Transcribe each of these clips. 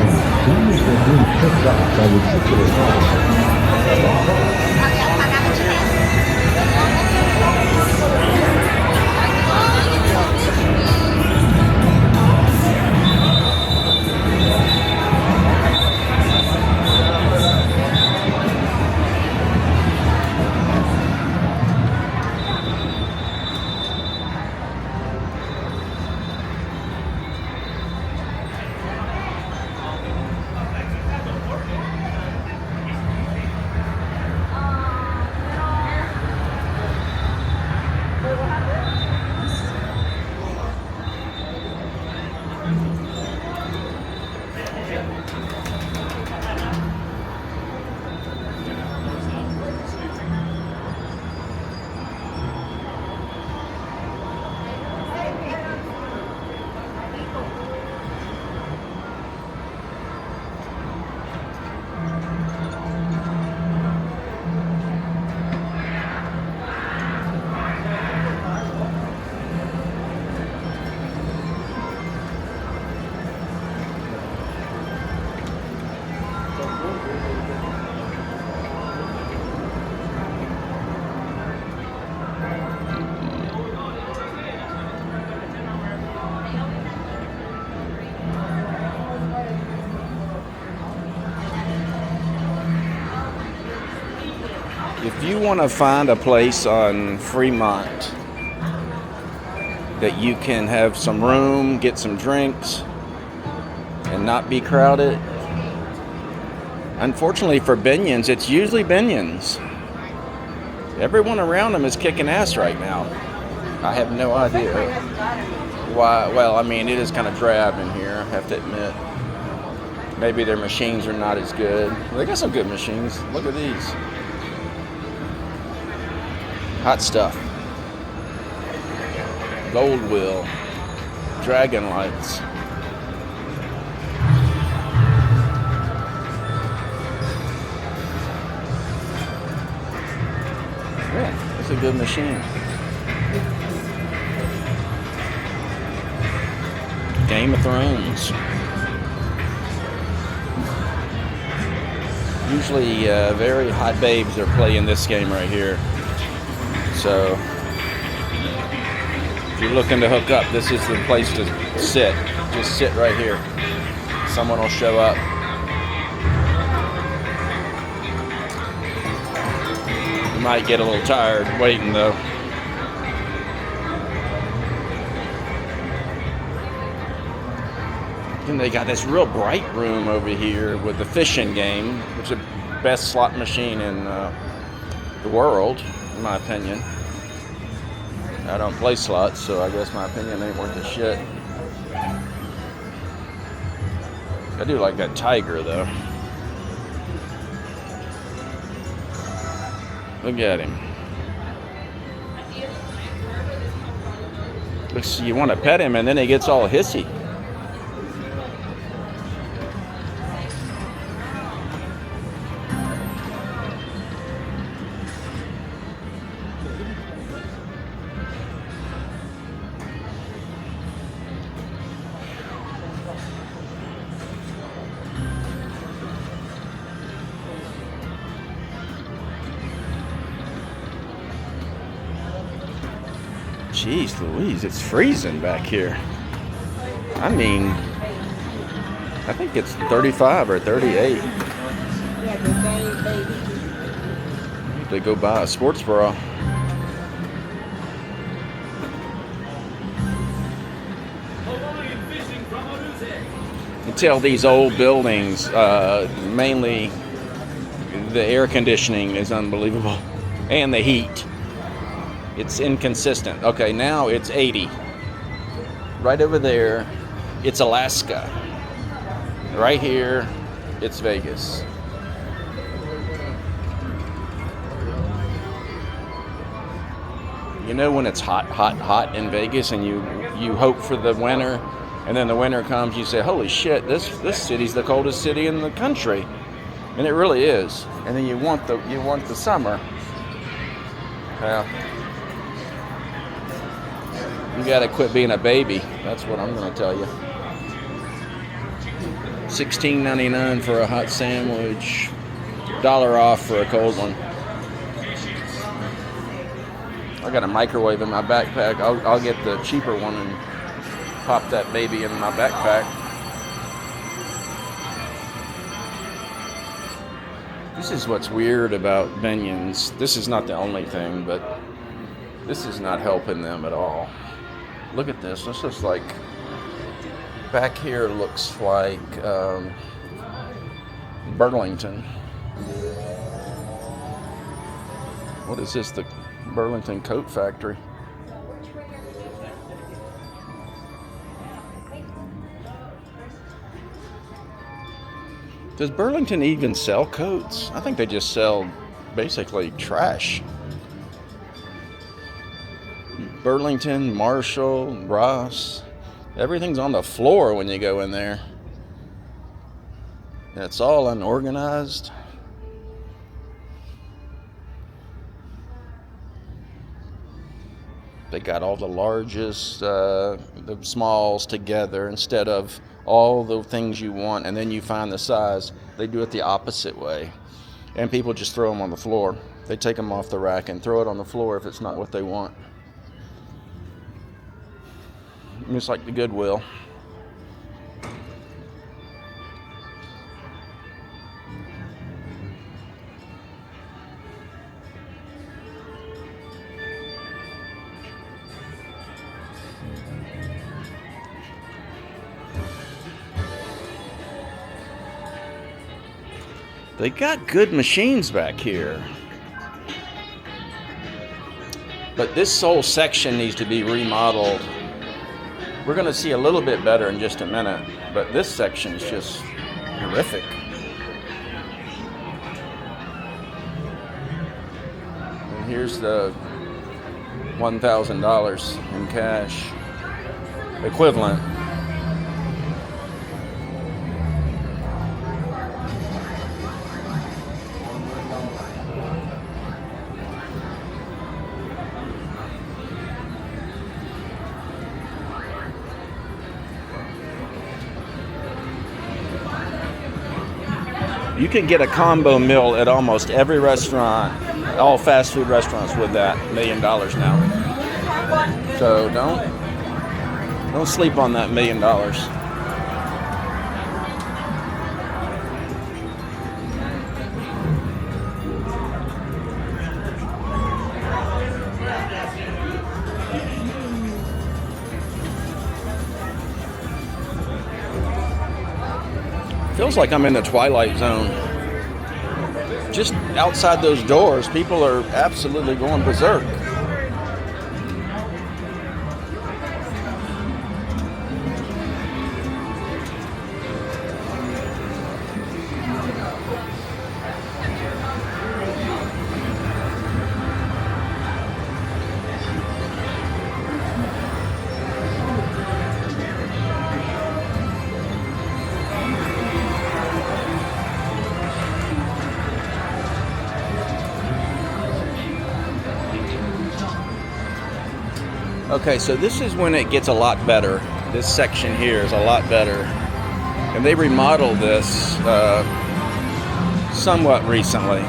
These are being picked up by ridiculous artists. If you want to find a place on Fremont that you can have some room, get some drinks, and not be crowded, unfortunately for Binions, it's usually Binions. Everyone around them is kicking ass right now. I have no idea why. Well, I mean, it is kind of drab in here, I have to admit. Maybe their machines are not as good. They got some good machines. Look at these. Hot stuff. Gold wheel. Dragon lights. Yeah, that's a good machine. Game of Thrones. Usually very hot babes are playing this game right here. So if you're looking to hook up, this is the place to sit. Just sit right here. Someone will show up. You might get a little tired waiting though. Then they got this real bright room over here with the fishing game, which is the best slot machine in the world, in my opinion. I don't play slots, so I guess my opinion ain't worth a shit. I do like that tiger, though. Look at him. Looks, you want to pet him, and then he gets all hissy. Jeez Louise, it's freezing back here. I mean, I think it's 35 or 38. They go buy a sports bra. You tell these old buildings, mainly the air conditioning is unbelievable, and the heat. It's inconsistent. Okay, now it's 80. Right over there, it's Alaska. Right here, it's Vegas. You know when it's hot, hot, hot in Vegas and you hope for the winter, and then the winter comes, you say, holy shit, this city's the coldest city in the country. And it really is. And then you want the summer. Well, you gotta quit being a baby. That's what I'm gonna tell you. $16.99 for a hot sandwich. $1 off for a cold one. I got a microwave in my backpack. I'll get the cheaper one and pop that baby in my backpack. This is what's weird about Binion's. This is not the only thing, but this is not helping them at all. Look at this. This is like, back here looks like Burlington. What is this? The Burlington Coat Factory. Does Burlington even sell coats? I think they just sell basically trash. Burlington, Marshall, Ross. Everything's on the floor when you go in there. It's all unorganized. They got all the largest, the smalls together instead of all the things you want, and then you find the size. They do it the opposite way. And people just throw them on the floor. They take them off the rack and throw it on the floor if it's not what they want. Just like the Goodwill. They got good machines back here. But this whole section needs to be remodeled. We're going to see a little bit better in just a minute, but this section is just horrific. And here's the $1,000 in cash equivalent. You can get a combo meal at almost every restaurant, all fast food restaurants with that $1 million now. So don't sleep on that $1 million. Feels like I'm in the Twilight Zone. Just outside those doors, people are absolutely going berserk. Okay, so this is when it gets a lot better. This section here is a lot better. And they remodeled this somewhat recently.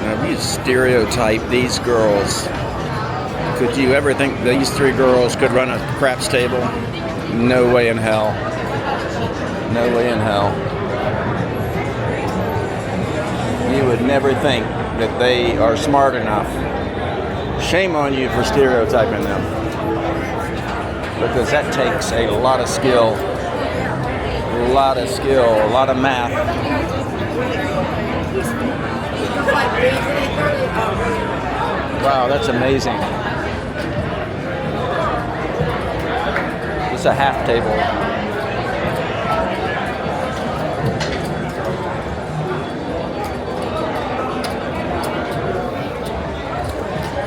Now, we stereotype these girls Could you ever think these three girls could run a craps table? No way in hell. No way in hell. You would never think that they are smart enough. Shame on you for stereotyping them. Because that takes a lot of skill. A lot of skill, a lot of math. Wow, that's amazing. It's a half table.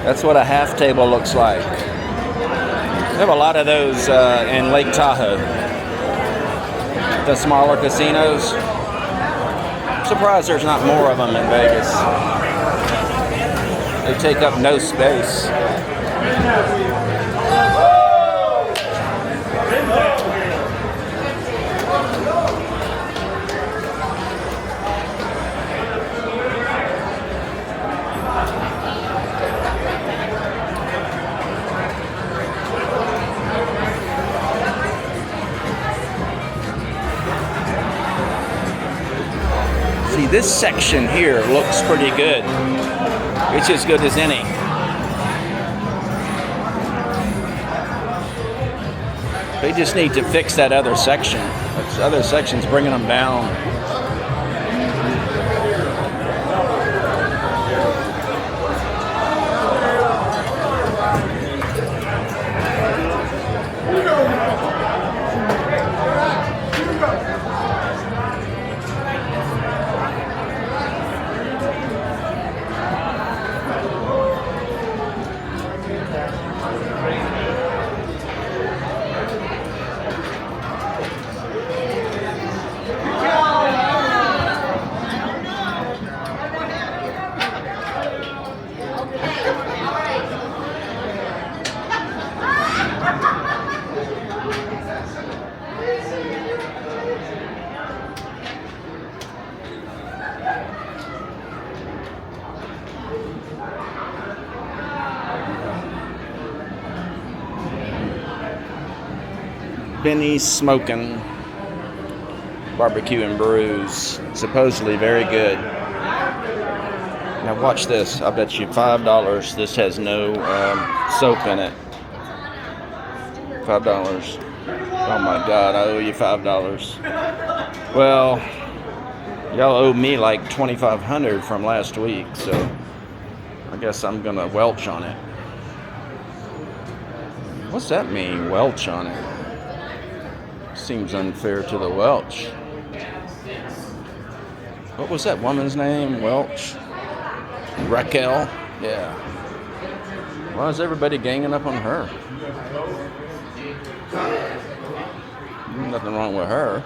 That's what a half table looks like. We have a lot of those in Lake Tahoe. The smaller casinos. I'm surprised there's not more of them in Vegas. They take up no space. See, this section here looks pretty good. It's as good as any. They just need to fix that other section. That other section's bringing them down. Benny's Smoking Barbecue and Brews. Supposedly very good. Now watch this. I bet you $5 this has no soap in it. $5. Oh my God, I owe you $5. Well, y'all owe me like $2,500 from last week, so I guess I'm gonna welch on it. What's that mean, welch on it? Seems unfair to the Welch. What was that woman's name? Welch? Raquel? Yeah. Why is everybody ganging up on her? Nothing wrong with her.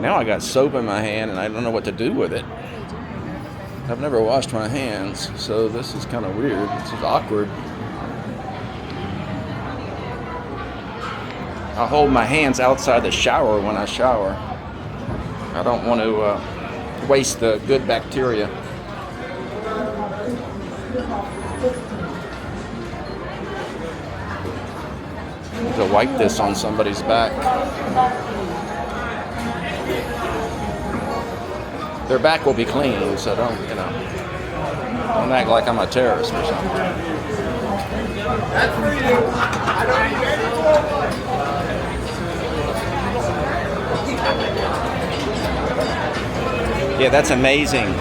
Now I got soap in my hand and I don't know what to do with it. I've never washed my hands, so this is kind of weird. This is awkward. I hold my hands outside the shower when I shower. I don't want to waste the good bacteria. To wipe this on somebody's back. Their back will be clean, so don't act like I'm a terrorist or something. That's for you. Yeah, that's amazing.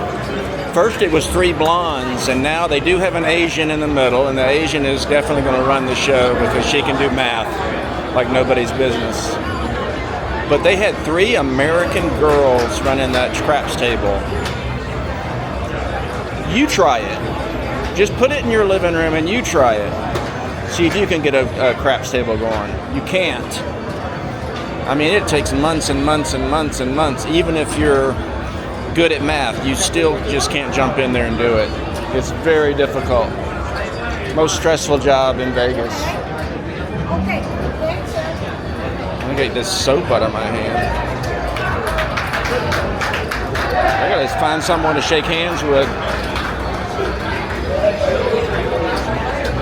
First it was 3 blondes, and now they do have an Asian in the middle, and the Asian is definitely going to run the show because she can do math like nobody's business. But they had 3 American girls running that craps table. You try it. Just put it in your living room and you try it. See if you can get a craps table going. You can't. I mean, it takes months and months and months and months. Even if you're good at math, you still just can't jump in there and do it. It's very difficult. Most stressful job in Vegas. Let me get this soap out of my hand. I gotta find someone to shake hands with.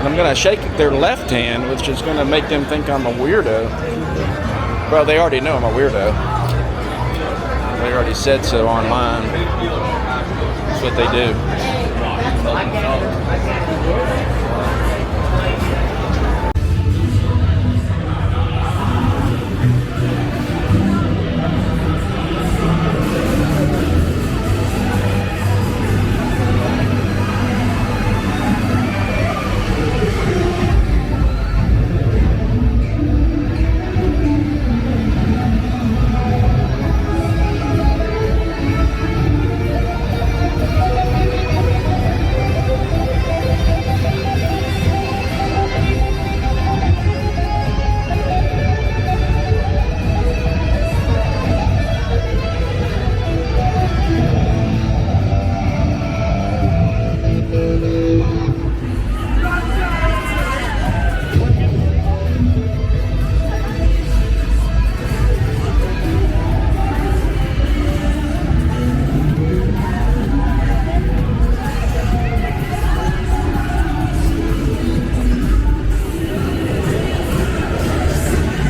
And I'm going to shake their left hand, which is going to make them think I'm a weirdo. Well, they already know I'm a weirdo. They already said so online. That's what they do.